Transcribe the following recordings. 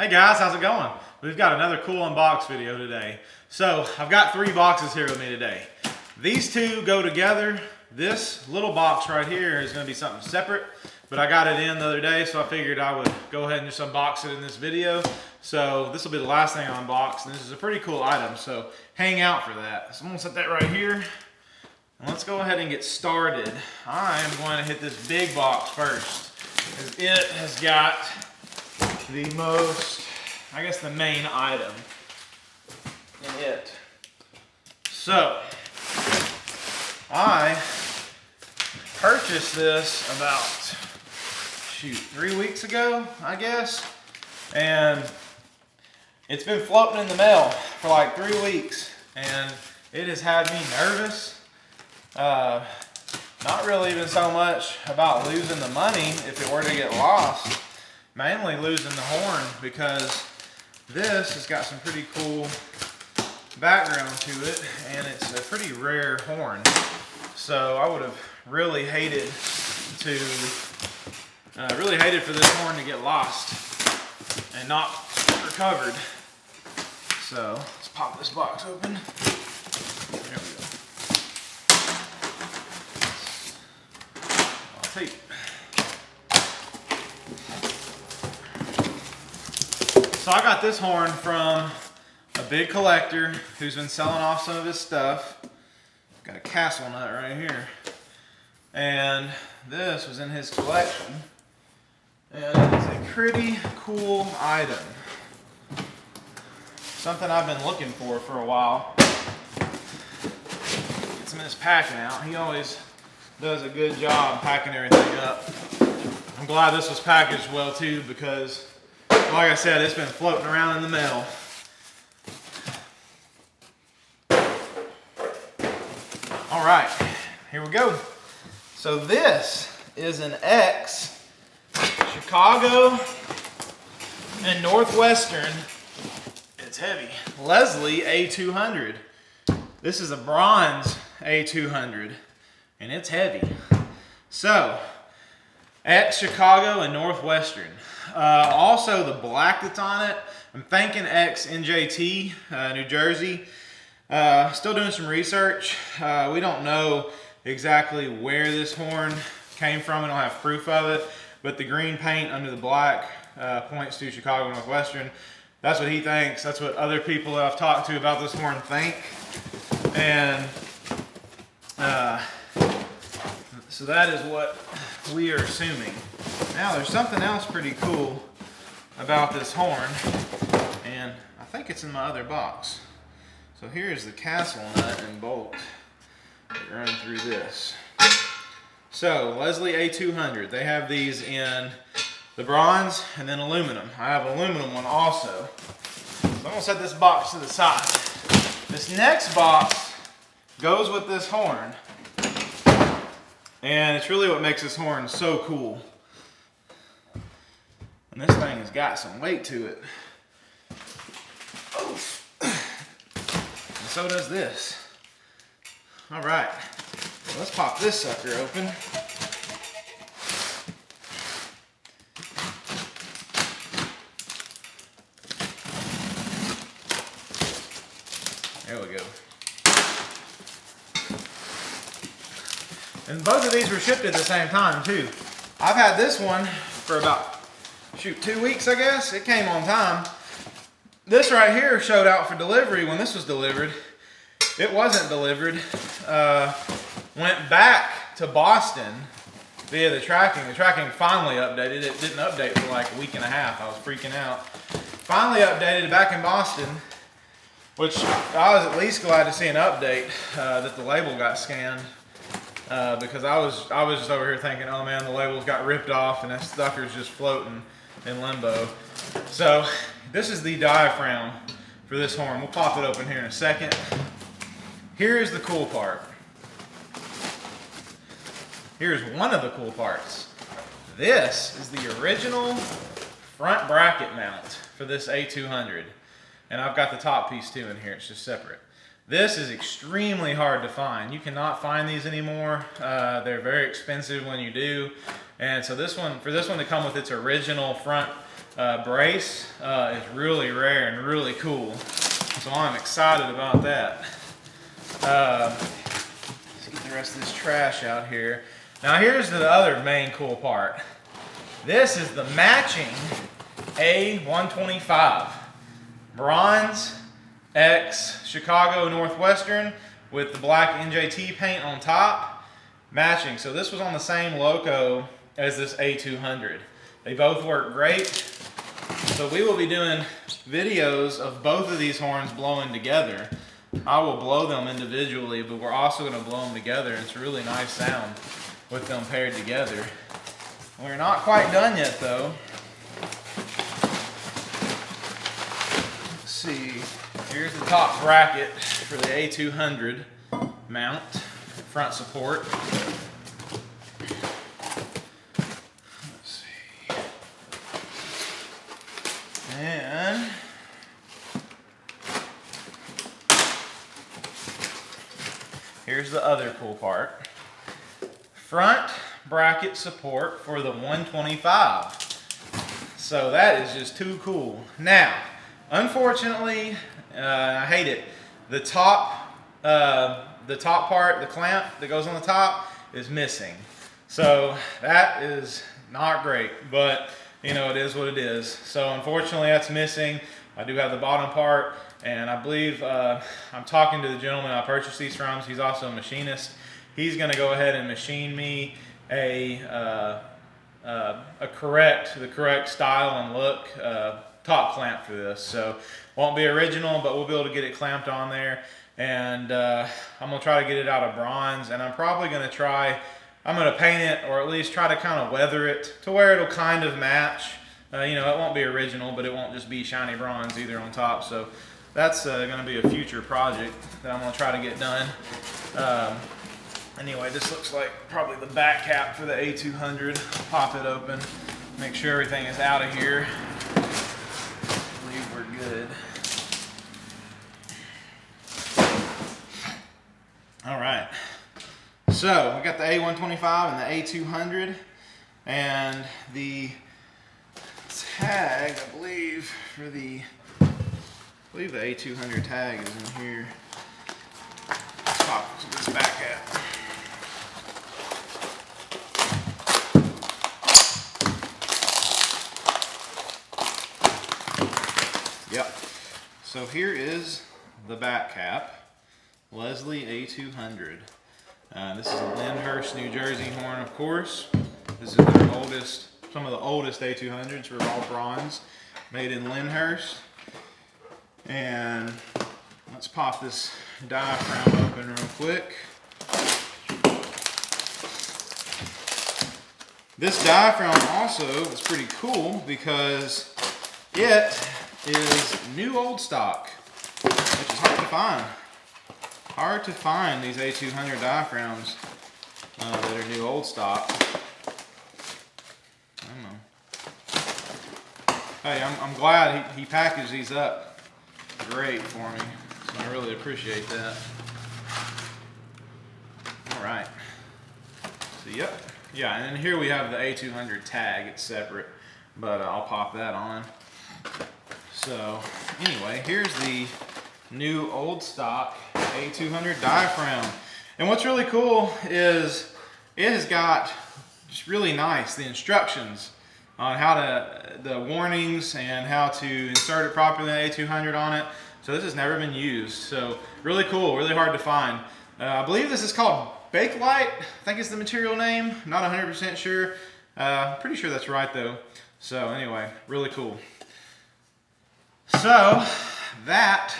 Hey guys, how's it going? We've got another cool unbox video today. So I've got 3 boxes here with me today. These two go together. This little box right here is going to be something separate, but I got it in the other day, so I figured I would go ahead and just unbox it in this video. So this will be the last thing I unbox, and this is a pretty cool item, so hang out for that. So I'm going to set that right here, and let's go ahead and get started. I am going to hit this big box first, because it has got the most, I guess, the main item in it. So I purchased this about 3 weeks ago, I guess, and it's been floating in the mail for like 3 weeks, and it has had me nervous. Not really even so much about losing the money if it were to get lost, mainly losing the horn, because this has got some pretty cool background to it, and it's a pretty rare horn. So I would have really hated to, for this horn to get lost and not recovered. So let's pop this box open. There we go. I'll tape. So I got this horn from a big collector who's been selling off some of his stuff. Got a castle nut right here. And this was in his collection. And it's a pretty cool item. Something I've been looking for a while. Get some of this packing out. He always does a good job packing everything up. I'm glad this was packaged well too, because like I said, it's been floating around in the mail. All right, here we go. So this is an X Chicago and Northwestern. It's heavy. Leslie A200. This is a bronze A200, and it's heavy. So X Chicago and Northwestern. Also the black that's on it, I'm thinking X NJT, New Jersey. Still doing some research. We don't know exactly where this horn came from. We don't have proof of it, but the green paint under the black points to Chicago Northwestern. That's what he thinks. That's what other people that I've talked to about this horn think. And so that is what we are assuming. Now there's something else pretty cool about this horn, and I think it's in my other box. So here's the castle nut and bolt that run through this. So Leslie A200, they have these in the bronze and then aluminum. I have an aluminum one also. So I'm gonna set this box to the side. This next box goes with this horn, and it's really what makes this horn so cool. And this thing has got some weight to it. Oh. And so does this. All right, let's pop this sucker open. There we go. And both of these were shipped at the same time too. I've had this one for about 2 weeks, I guess. It came on time. This right here showed out for delivery when this was delivered. It wasn't delivered. Went back to Boston via the tracking. The tracking finally updated. It didn't update for like a week and a half. I was freaking out. Finally updated back in Boston, which I was at least glad to see an update that the label got scanned. Because I was just over here thinking, oh man, the labels got ripped off and that sucker's just floating in limbo. So this is the diaphragm for this horn. We'll pop it open here in a second. Here's the cool part. Here's one of the cool parts. This is the original front bracket mount for this A200. And I've got the top piece too in here, it's just separate. This is extremely hard to find. You cannot find these anymore. They're very expensive when you do. And so this one, for this one to come with its original front brace is really rare and really cool. So I'm excited about that. Let's get the rest of this trash out here. Now here's the other main cool part. This is the matching A125. Bronze X Chicago Northwestern with the black NJT paint on top. Matching. So this was on the same loco as this A200. They both work great. So we will be doing videos of both of these horns blowing together. I will blow them individually, but we're also going to blow them together. It's a really nice sound with them paired together. We're not quite done yet though. Let's see. Here's the top bracket for the A200 mount, front support. Let's see. And here's the other cool part. Front bracket support for the 125. So that is just too cool. Now, unfortunately, I hate it. The top part, the clamp that goes on the top is missing. So that is not great, but you know, it is what it is. So unfortunately that's missing. I do have the bottom part, and I believe I'm talking to the gentleman I purchased these from. He's also a machinist. He's gonna go ahead and machine me the correct style and look top clamp for this. So won't be original, but we'll be able to get it clamped on there. And I'm gonna try to get it out of bronze, and I'm probably gonna paint it, or at least try to kind of weather it to where it'll kind of match. You know, it won't be original, but it won't just be shiny bronze either on top. So that's gonna be a future project that I'm gonna try to get done. Anyway, this looks like probably the back cap for the A200. Pop it open, make sure everything is out of here. I believe we're good. All right, so we got the A125 and the A200, and the tag, I believe the A200 tag is in here. Let's pop this back cap. Yep. So here is the back cap. Leslie A200. This is a Lyndhurst, New Jersey horn, of course. This is their oldest, some of the oldest A200s were all bronze, made in Lyndhurst. And let's pop this diaphragm open real quick. This diaphragm also is pretty cool because it is new old stock, which is hard to find. Hard to find these A200 diaphragms that are new old stock. I don't know. Hey, I'm glad he packaged these up great for me, so I really appreciate that. All right. So yep, yeah, and then here we have the A200 tag. It's separate, but I'll pop that on. So anyway, here's the new old stock A200 diaphragm. And what's really cool is it has got just really nice the instructions on how to, the warnings and how to insert it properly in the A200 on it. So this has never been used. So really cool, really hard to find. I believe this is called Bakelite. I think it's the material name. Not 100% sure. Pretty sure that's right though. So anyway, really cool. So that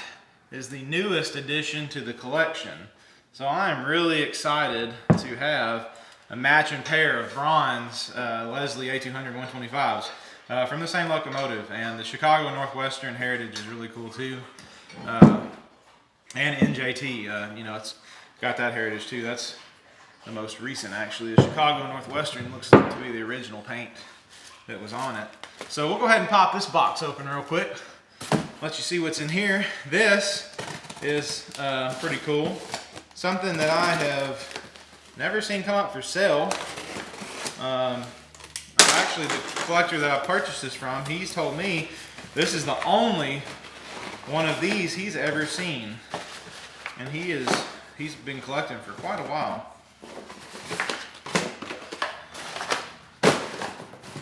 is the newest addition to the collection. So I'm really excited to have a matching pair of bronze Leslie A200 125s from the same locomotive. And the Chicago Northwestern heritage is really cool too. And NJT, you know, it's got that heritage too. That's the most recent actually. The Chicago Northwestern looks to be the original paint that was on it. So we'll go ahead and pop this box open real quick. Let you see what's in here. This is pretty cool. Something that I have never seen come up for sale. I actually the collector that I purchased this from, he's told me this is the only one of these he's ever seen. And he's been collecting for quite a while.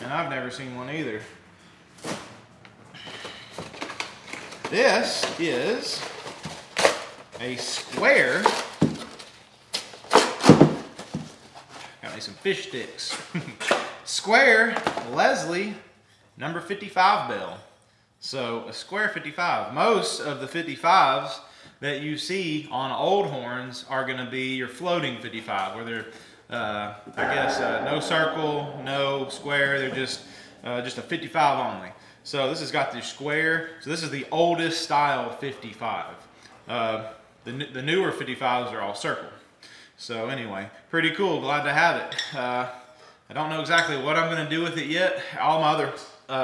And I've never seen one either. This is a square. Got me some fish sticks. Square Leslie number 55 bell. So a square 55. Most of the 55s that you see on old horns are going to be your floating 55, where they're I guess no circle, no square. They're just a 55 only. So this has got the square. So this is the oldest style 55. The newer 55s are all circle. So anyway, pretty cool. Glad to have it. I don't know exactly what I'm going to do with it yet. All my other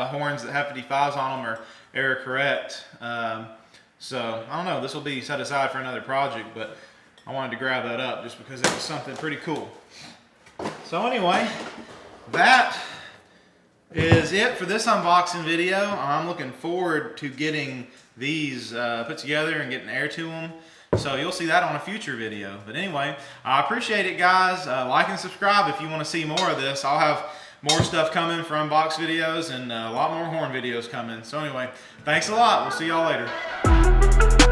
horns that have 55s on them are error correct. So I don't know. This will be set aside for another project, but I wanted to grab that up just because it was something pretty cool. So anyway, that is it for this unboxing video. I'm looking forward to getting these put together and getting air to them. So you'll see that on a future video. But anyway, I appreciate it, guys. Like and subscribe if you want to see more of this. I'll have more stuff coming for unbox videos and a lot more horn videos coming. So anyway, thanks a lot. We'll see y'all later.